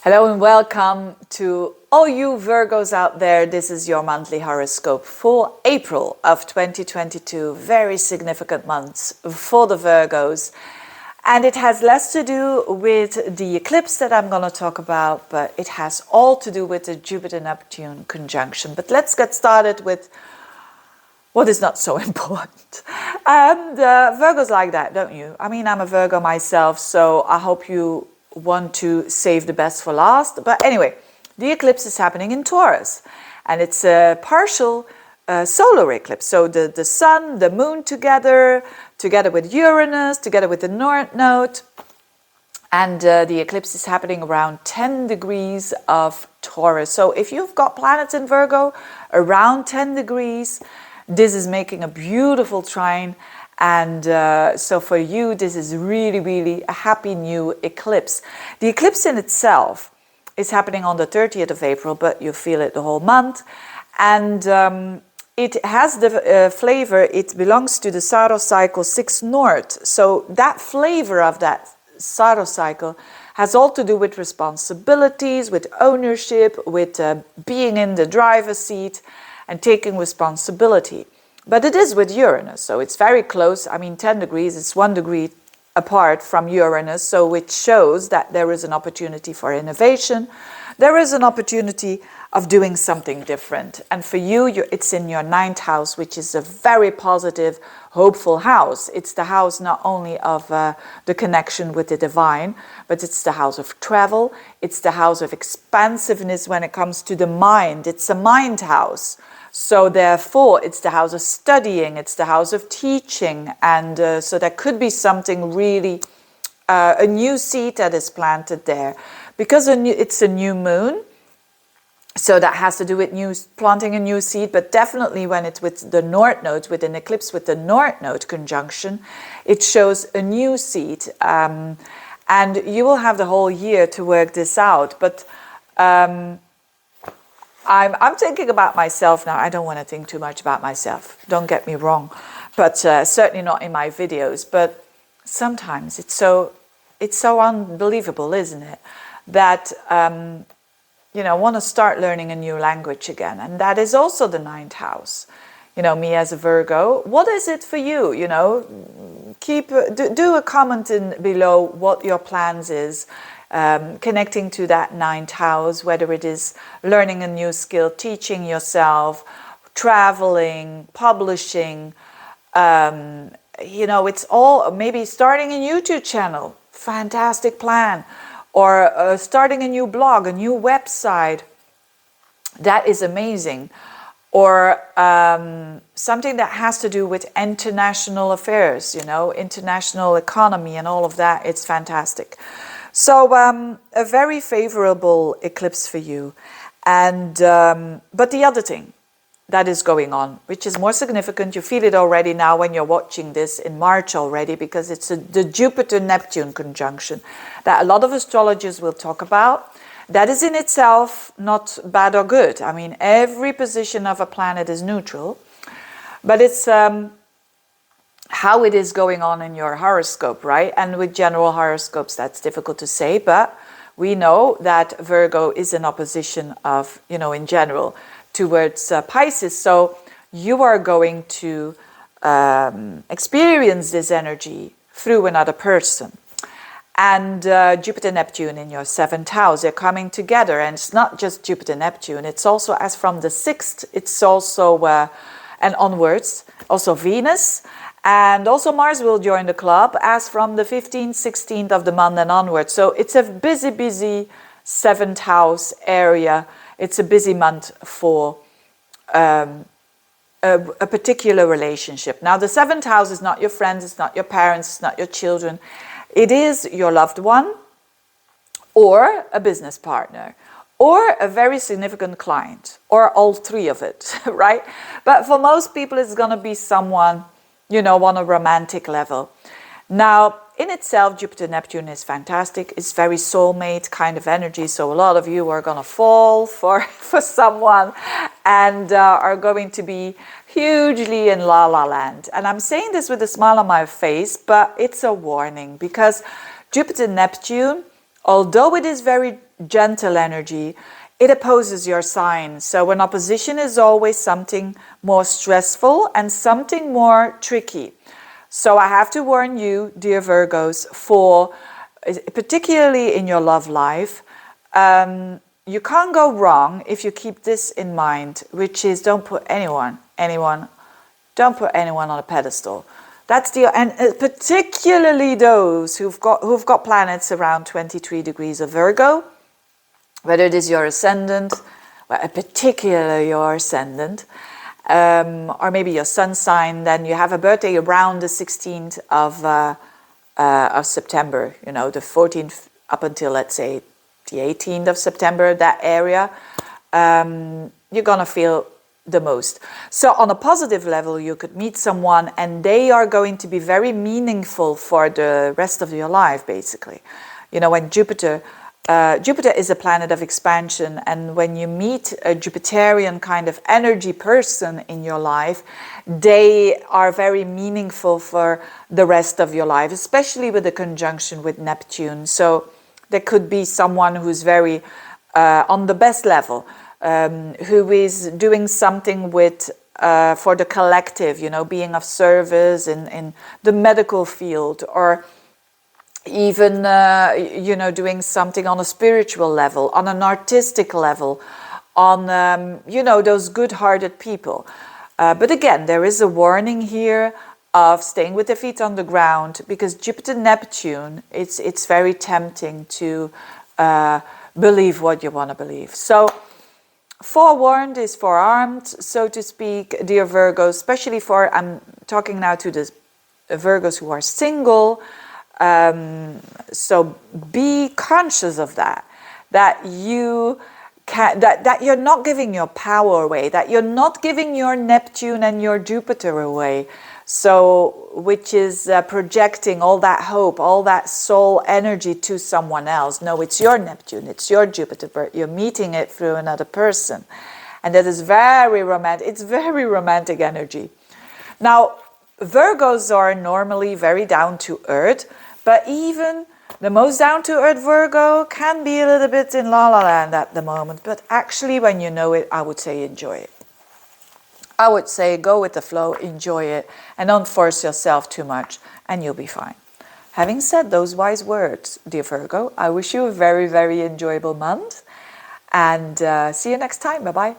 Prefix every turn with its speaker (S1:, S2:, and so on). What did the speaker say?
S1: Hello and welcome to all you Virgos out there. This is your monthly horoscope for April of 2022. Very significant months for the Virgos. And it has less to do with the eclipse that I'm going to talk about, but it has all to do with the Jupiter-Neptune conjunction. But let's get started with what is not so important. And Virgos like that, don't you? I mean, I'm a Virgo myself, so I hope you want to save the best for last. But anyway, the eclipse is happening in Taurus, and it's a partial solar eclipse. So the sun, the moon together with Uranus, together with the North Node. And the eclipse is happening around 10 degrees of Taurus. So if you've got planets in Virgo around 10 degrees, this is making a beautiful trine, and so for you this is really a happy new eclipse. The eclipse in itself is happening on the 30th of April, but you feel it the whole month, and it has the flavor, it belongs to the Saros cycle 6 North, so that flavor of that Saros cycle has all to do with responsibilities, with ownership, with being in the driver's seat and taking responsibility. But it is with Uranus, so it's very close. I mean, 10 degrees, it's 1 degree apart from Uranus, so which shows that there is an opportunity for innovation. There is an opportunity of doing something different. And for you, it's in your 9th house, which is a very positive, hopeful house. It's the house not only of the connection with the divine, but it's the house of travel. It's the house of expansiveness when it comes to the mind. It's a mind house. So therefore, it's the house of studying, it's the house of teaching, and so there could be something really, a new seed that is planted there. Because it's a new moon, so that has to do with planting a new seed, but definitely when it's with the North Node, with an eclipse with the North Node conjunction, it shows a new seed. And you will have the whole year to work this out, but I'm thinking about myself now. I don't want to think too much about myself, don't get me wrong, but certainly not in my videos. But sometimes it's so unbelievable, isn't it, that want to start learning a new language again, and that is also the 9th house. Me as a Virgo, what is it for you? Do a comment in below what your plans is. Connecting to that 9th house, whether it is learning a new skill, teaching yourself, traveling, publishing, it's all, maybe starting a YouTube channel, fantastic plan, or starting a new blog, a new website, that is amazing, or something that has to do with international affairs, international economy and all of that, it's fantastic. So a very favorable eclipse for you. And but the other thing that is going on, which is more significant, you feel it already now when you're watching this in March already, because it's the Jupiter-Neptune conjunction that a lot of astrologers will talk about. That is in itself not bad or good. I mean, every position of a planet is neutral, but it's how it is going on in your horoscope, right? And with general horoscopes, that's difficult to say, but we know that Virgo is in opposition of, in general, towards Pisces. So you are going to experience this energy through another person. And Jupiter-Neptune in your 7th house, they're coming together. And it's not just Jupiter-Neptune, it's also, as from the 6th, it's also, and onwards, also Venus. And also Mars will join the club as from the 15th, 16th of the month and onwards. So it's a busy 7th house area. It's a busy month for a particular relationship. Now, the 7th house is not your friends, it's not your parents, it's not your children. It is your loved one, or a business partner, or a very significant client, or all three of it, right? But for most people, it's going to be someone, on a romantic level. Now, in itself, Jupiter-Neptune is fantastic. It's very soulmate kind of energy. So a lot of you are going to fall for someone and are going to be hugely in la la land. And I'm saying this with a smile on my face, but it's a warning, because Jupiter-Neptune Although it is very gentle energy, it opposes your sign. So an opposition is always something more stressful and something more tricky. So I have to warn you, dear Virgos, for particularly in your love life, you can't go wrong if you keep this in mind, which is don't put anyone on a pedestal. That's the, and particularly those who've got planets around 23 degrees of Virgo, whether it is your ascendant, well, particularly your ascendant, or maybe your sun sign. Then you have a birthday around the 16th of September. You know, the 14th up until, let's say, the 18th of September. That area, you're gonna feel the most. So on a positive level, you could meet someone and they are going to be very meaningful for the rest of your life, basically. You know, when Jupiter is a planet of expansion, and when you meet a Jupiterian kind of energy person in your life, they are very meaningful for the rest of your life, especially with the conjunction with Neptune. So there could be someone who's very on the best level, who is doing something with for the collective, you know, being of service in the medical field, or even you know, doing something on a spiritual level, on an artistic level, on you know, those good-hearted people. But again, there is a warning here of staying with the feet on the ground, because Jupiter-Neptune, it's very tempting to believe what you want to believe. So forewarned is forearmed, so to speak, dear Virgos, especially for, I'm talking now to the Virgos who are single. So be conscious of that, that you can, that you're not giving your power away, that you're not giving your Neptune and your Jupiter away. So, which is projecting all that hope, all that soul energy to someone else. No, it's your Neptune, it's your Jupiter, but you're meeting it through another person. And that is very romantic. It's very romantic energy. Now, Virgos are normally very down to earth, but even the most down to earth Virgo can be a little bit in la la land at the moment. But actually, when you know it, I would say enjoy it. I would say go with the flow, enjoy it, and don't force yourself too much, and you'll be fine. Having said those wise words, dear Virgo, I wish you a very, very enjoyable month, and see you next time. Bye-bye.